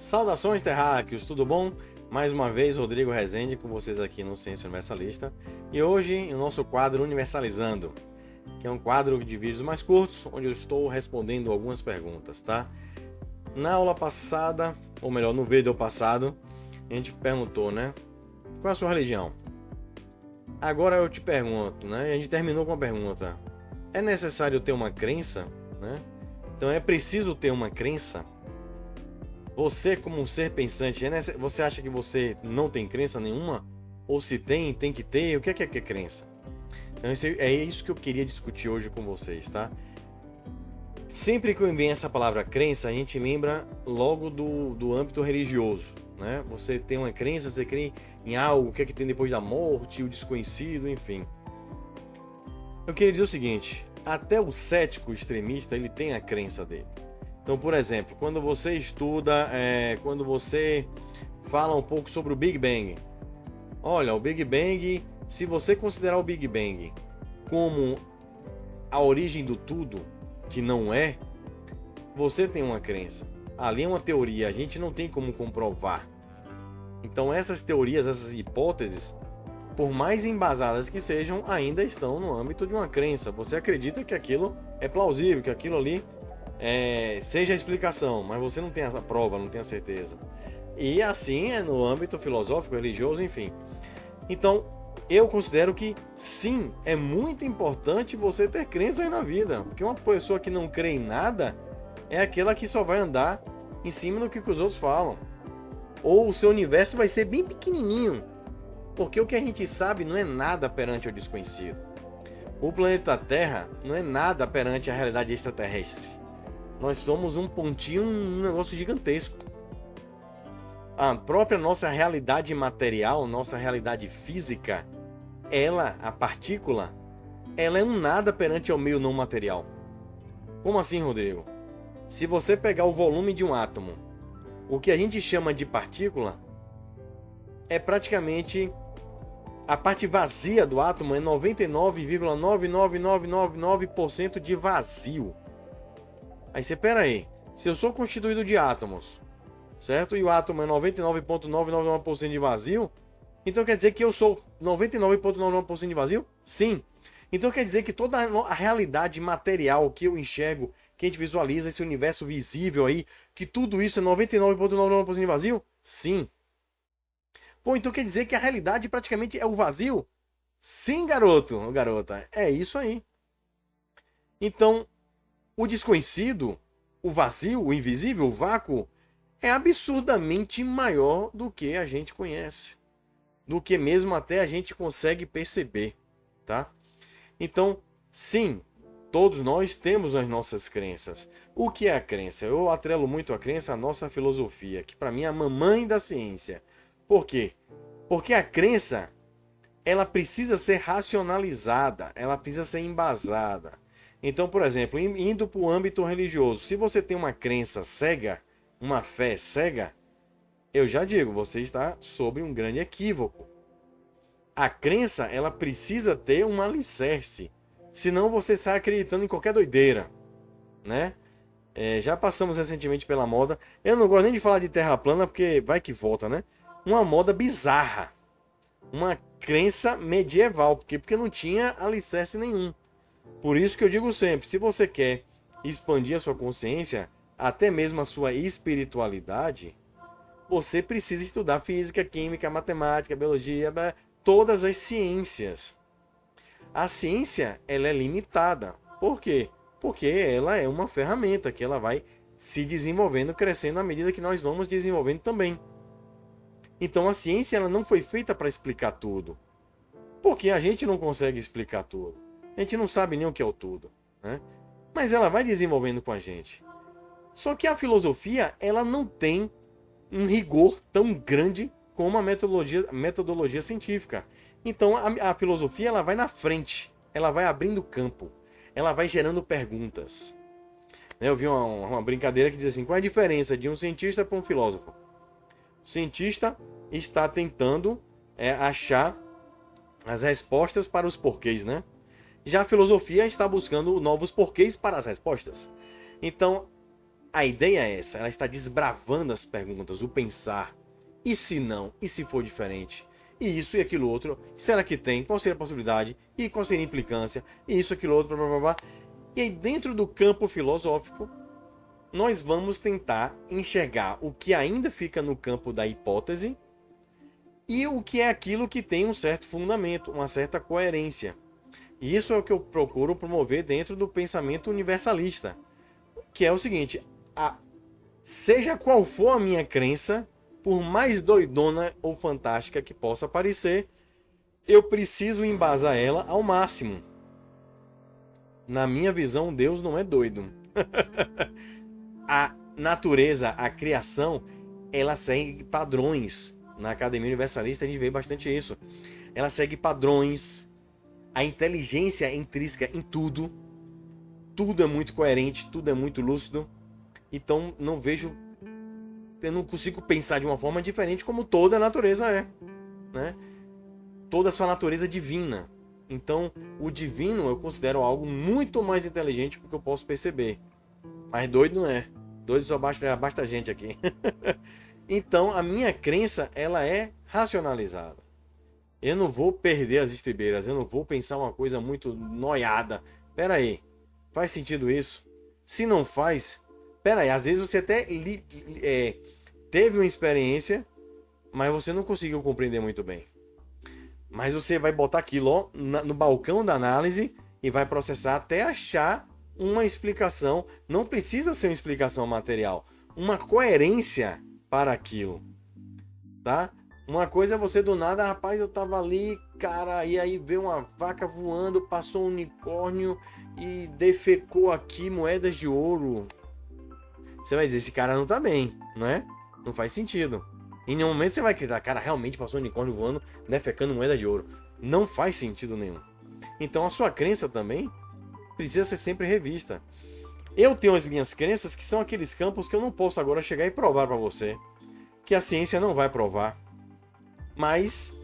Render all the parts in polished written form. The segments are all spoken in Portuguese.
Saudações, terráqueos, tudo bom? Mais uma vez, Rodrigo Rezende com vocês aqui no Ciência Universalista. E hoje, o nosso quadro Universalizando, que é um quadro de vídeos mais curtos, onde eu estou respondendo algumas perguntas, tá? Na aula passada, ou melhor, no vídeo passado, a gente perguntou, né? Qual é a sua religião? Agora eu te pergunto, né? A gente terminou com a pergunta: é necessário ter uma crença, né? Então é preciso ter uma crença? Você, como um ser pensante, você acha que você não tem crença nenhuma? Ou se tem, tem que ter? O que é crença? Então é isso que eu queria discutir hoje com vocês, tá? Sempre que eu envio essa palavra crença, a gente lembra logo do âmbito religioso, né? Você tem uma crença, você crê em algo, o que é que tem depois da morte, o desconhecido, enfim. Eu queria dizer o seguinte: até o cético extremista, ele tem a crença dele. Então, por exemplo, quando você estuda, quando você fala um pouco sobre o Big Bang, olha, o Big Bang, se você considerar o Big Bang como a origem do tudo, que não é, você tem uma crença. Ali é uma teoria, a gente não tem como comprovar. Então essas teorias, essas hipóteses, por mais embasadas que sejam, ainda estão no âmbito de uma crença. Você acredita que aquilo é plausível, que aquilo ali seja a explicação, mas você não tem a prova, não tem a certeza. E assim é no âmbito filosófico, religioso, enfim. Então, eu considero que sim, é muito importante você ter crença aí na vida, porque uma pessoa que não crê em nada é aquela que só vai andar em cima do que os outros falam. Ou o seu universo vai ser bem pequenininho, porque o que a gente sabe não é nada perante o desconhecido. O planeta Terra não é nada perante a realidade extraterrestre. Nós somos um pontinho, um negócio gigantesco. A própria nossa realidade material, nossa realidade física, a partícula, ela é um nada perante ao meio não material. Como assim, Rodrigo? Se você pegar o volume de um átomo, o que a gente chama de partícula é praticamente a parte vazia do átomo, é 99,99999% de vazio. Aí você, pera aí, se eu sou constituído de átomos, certo? E o átomo é 99,999% de vazio, então quer dizer que eu sou 99,99% de vazio? Sim. Então quer dizer que toda a realidade material que eu enxergo, que a gente visualiza, esse universo visível aí, que tudo isso é 99,99% de vazio? Sim. Pô, então quer dizer que a realidade praticamente é o vazio? Sim, garoto, ou garota, é isso aí. Então, o desconhecido, o vazio, o invisível, o vácuo, é absurdamente maior do que a gente conhece, do que mesmo até a gente consegue perceber, tá? Então, sim, todos nós temos as nossas crenças. O que é a crença? Eu atrelo muito a crença à nossa filosofia, que para mim é a mamãe da ciência. Por quê? Porque a crença, ela precisa ser racionalizada, ela precisa ser embasada. Então, por exemplo, indo para o âmbito religioso, se você tem uma crença cega, uma fé cega, eu já digo, você está sob um grande equívoco. A crença, ela precisa ter um alicerce, senão você sai acreditando em qualquer doideira, né? Já passamos recentemente pela moda, eu não gosto nem de falar de terra plana, porque vai que volta, né? Uma moda bizarra, uma crença medieval, porque não tinha alicerce nenhum. Por isso que eu digo sempre, se você quer expandir a sua consciência, até mesmo a sua espiritualidade, você precisa estudar física, química, matemática, biologia, todas as ciências. A ciência, ela é limitada. Por quê? Porque ela é uma ferramenta que ela vai se desenvolvendo, crescendo à medida que nós vamos desenvolvendo também. Então a ciência, ela não foi feita para explicar tudo. Porque a gente não consegue explicar tudo. A gente não sabe nem o que é o tudo, né? Mas ela vai desenvolvendo com a gente. Só que a filosofia, ela não tem um rigor tão grande como a metodologia científica. Então a filosofia, ela vai na frente, ela vai abrindo campo, ela vai gerando perguntas. Eu vi uma brincadeira que diz assim: qual é a diferença de um cientista para um filósofo? O cientista está tentando achar as respostas para os porquês, né? Já a filosofia está buscando novos porquês para as respostas. Então, A ideia é essa, ela está desbravando as perguntas, o pensar. E se não? E se for diferente? E isso e aquilo outro? Será que tem? Qual seria a possibilidade? E qual seria a implicância? E isso, aquilo outro, blá, blá, blá. E aí, dentro do campo filosófico, nós vamos tentar enxergar o que ainda fica no campo da hipótese e o que é aquilo que tem um certo fundamento, uma certa coerência. E isso é o que eu procuro promover dentro do pensamento universalista, que é o seguinte: seja qual for a minha crença, por mais doidona ou fantástica que possa parecer, eu preciso embasar ela ao máximo. Na minha visão, Deus não é doido. A natureza, a criação, ela segue padrões. Na Academia Universalista a gente vê bastante isso. Ela segue padrões. A inteligência é intrínseca em tudo. Tudo é muito coerente, tudo é muito lúcido. Então eu não consigo pensar de uma forma diferente como toda a natureza é, né? Toda a sua natureza divina. Então, o divino eu considero algo muito mais inteligente do que eu posso perceber. Mas doido não é. Doido só basta gente aqui. Então, a minha crença, ela é racionalizada. Eu não vou perder as estribeiras, eu não vou pensar uma coisa muito noiada. Pera aí, faz sentido isso? Se não faz, pera aí, às vezes você até teve uma experiência, mas você não conseguiu compreender muito bem. Mas você vai botar aquilo ó, no balcão da análise e vai processar até achar uma explicação. Não precisa ser uma explicação material, uma coerência para aquilo, tá? Uma coisa é você do nada, rapaz, eu tava ali, cara, e aí veio uma vaca voando, passou um unicórnio e defecou aqui moedas de ouro. Você vai dizer, esse cara não tá bem, né? Não faz sentido. Em nenhum momento você vai acreditar, cara, realmente passou um unicórnio voando, defecando moeda de ouro. Não faz sentido nenhum. Então a sua crença também precisa ser sempre revista. Eu tenho as minhas crenças que são aqueles campos que eu não posso agora chegar e provar para você. Que a ciência não vai provar. Mas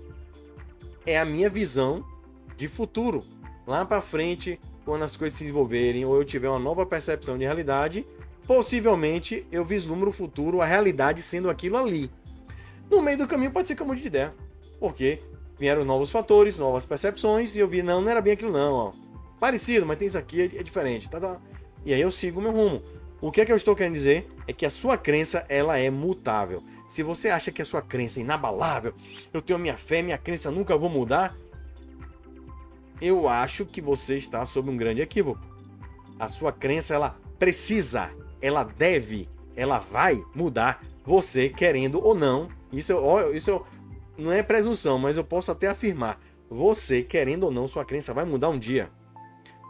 é a minha visão de futuro. Lá para frente, quando as coisas se desenvolverem ou eu tiver uma nova percepção de realidade, possivelmente eu vislumbro o futuro, a realidade sendo aquilo ali. No meio do caminho pode ser que eu mude de ideia. Porque vieram novos fatores, novas percepções e eu vi, não era bem aquilo não, ó. Parecido, mas tem isso aqui, é diferente. Tá. E aí eu sigo o meu rumo. O que é que eu estou querendo dizer? É que a sua crença, ela é mutável. Se você acha que a sua crença é inabalável, eu tenho minha fé, minha crença nunca vou mudar, eu acho que você está sob um grande equívoco. A sua crença, ela precisa, ela deve, ela vai mudar, você querendo ou não. Isso não é presunção, mas eu posso até afirmar. Você querendo ou não, sua crença vai mudar um dia.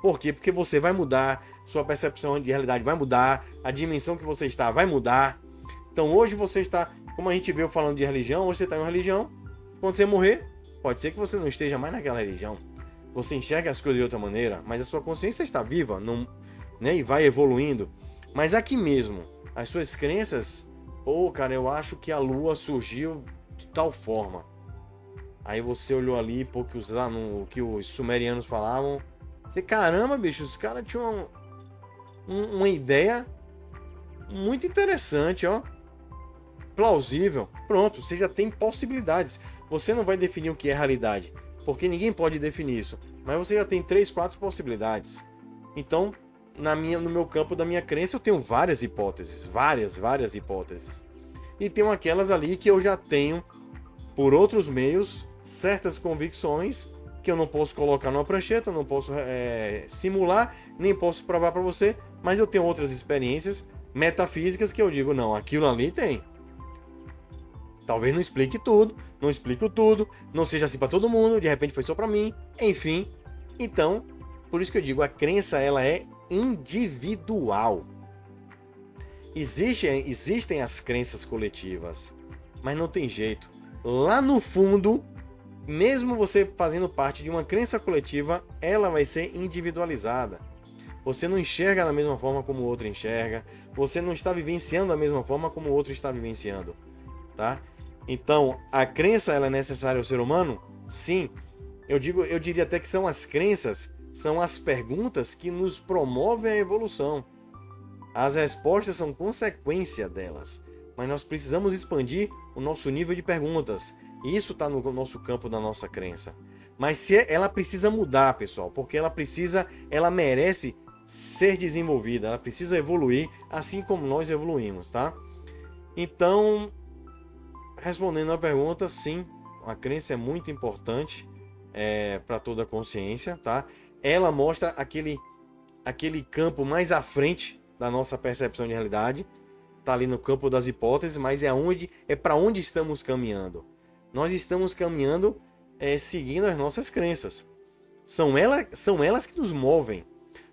Por quê? Porque você vai mudar, sua percepção de realidade vai mudar, a dimensão que você está vai mudar. Então hoje você está, como a gente veio falando de religião, hoje você está em uma religião. Quando você morrer, pode ser que você não esteja mais naquela religião. Você enxerga as coisas de outra maneira, mas a sua consciência está viva, não, né, e vai evoluindo. Mas aqui mesmo, as suas crenças, cara, eu acho que a Lua surgiu de tal forma. Aí você olhou ali, pô, o que os sumerianos falavam. Você, caramba, bicho, os caras tinham uma ideia muito interessante, ó. Plausível. Pronto, você já tem possibilidades. Você não vai definir o que é realidade, porque ninguém pode definir isso. Mas você já tem 3, 4 possibilidades. Então, no meu campo da minha crença, eu tenho várias hipóteses. Várias hipóteses. E tem aquelas ali que eu já tenho, por outros meios, certas convicções que eu não posso colocar numa prancheta, não posso simular, nem posso provar para você, mas eu tenho outras experiências metafísicas que eu digo, não, aquilo ali tem. Talvez não explique tudo, não explico tudo, não seja assim para todo mundo, de repente foi só para mim, enfim. Então, por isso que eu digo, a crença ela é individual. Existem as crenças coletivas, mas não tem jeito. Lá no fundo, mesmo você fazendo parte de uma crença coletiva, ela vai ser individualizada. Você não enxerga da mesma forma como o outro enxerga. Você não está vivenciando da mesma forma como o outro está vivenciando. Tá? Então, a crença ela é necessária ao ser humano? Sim. Eu diria até que são as crenças, são as perguntas que nos promovem a evolução. As respostas são consequência delas. Mas nós precisamos expandir o nosso nível de perguntas. E isso está no nosso campo da nossa crença. Mas ela precisa mudar, pessoal, porque ela merece ser desenvolvida, ela precisa evoluir, assim como nós evoluímos, tá? Então, respondendo a pergunta, sim, a crença é muito importante para toda a consciência, tá? Ela mostra aquele campo mais à frente da nossa percepção de realidade, tá ali no campo das hipóteses, mas é para onde estamos caminhando. Nós estamos caminhando seguindo as nossas crenças. São elas que nos movem.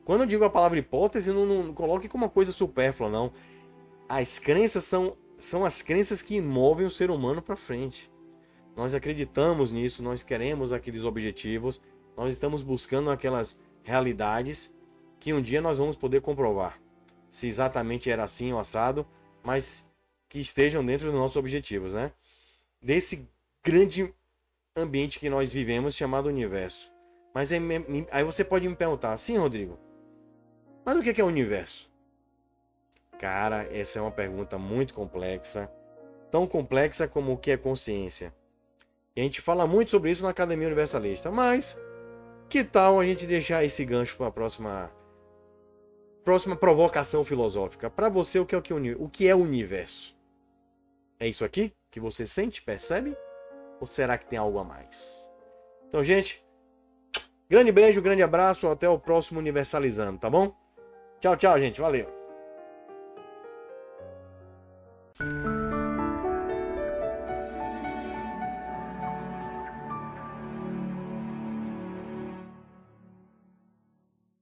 Quando eu digo a palavra hipótese, não coloque como uma coisa supérflua, não. As crenças são as crenças que movem o ser humano para frente. Nós acreditamos nisso, nós queremos aqueles objetivos, nós estamos buscando aquelas realidades que um dia nós vamos poder comprovar se exatamente era assim ou assado, mas que estejam dentro dos nossos objetivos, né? Desse grande ambiente que nós vivemos chamado universo. Mas aí você pode me perguntar, sim, Rodrigo, mas o que é o universo? Cara, essa é uma pergunta muito complexa, tão complexa como o que é consciência. E a gente fala muito sobre isso na Academia Universalista, mas que tal a gente deixar esse gancho para a próxima provocação filosófica? Para você, o que é o universo? É isso aqui que você sente, percebe? Ou será que tem algo a mais? Então, gente, grande beijo, grande abraço, até o próximo Universalizando, tá bom? Tchau, tchau, gente, valeu!